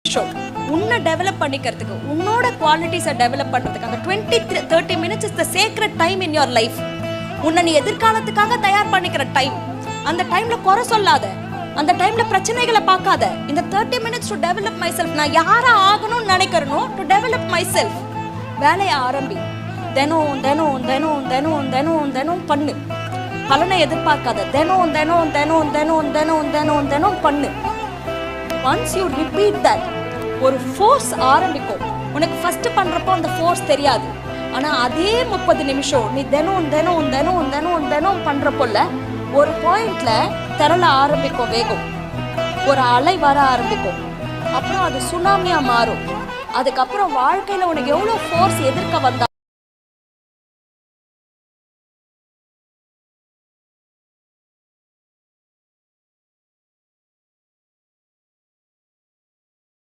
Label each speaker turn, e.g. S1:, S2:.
S1: Show உன்னை develop பண்ணிக்கிறதுக்கு உன்னோட குவாலிட்டிஸை டெவலப் பண்ணுறதுக்கு அந்த 20-30 minutes is the sacred time in your life. உன்னை நீ எதிர்காலத்துக்காக தயார் பண்ணிக்கிற டைம். அந்த டைம்ல குறை சொல்லாத, அந்த டைம்ல பிரச்சனைகளை பார்க்காத. இந்த 30 minutes to develop my self. நான் யாரா ஆகணும்னு நினைக்கிறனோ டு டெவலப் மை செல்ஃப். வேலையை ஆரம்பி. தினம் தினம் தினம் தினம் தினம் தினம் பண்ணு. பலனை எதிர்பார்க்காத. தினம் தினம் தினம் தினம் தினம் தினம் தினம் பண்ணு. ஒன்ஸ் யூ ரிப்பீட் தட், ஒரு ஃபோர்ஸ் ஆரம்பிக்கும். உனக்கு ஃபர்ஸ்ட் பண்றப்போ அந்த ஃபோர்ஸ் தெரியாது. ஆனா அதே 30 நிமிஷம் நீ தினம் தினம் தினம் தினம் தினம் பண்றப்போல ஒரு பாயிண்ட்ல திரள ஆரம்பிக்கும் வேகம். ஒரு அலை வர ஆரம்பிக்கும். அப்புறம் அது சுனாமியா மாறும். அதுக்கப்புறம் வாழ்க்கையில உனக்கு எவ்வளவு ஃபோர்ஸ் எதிர்க்க வந்தா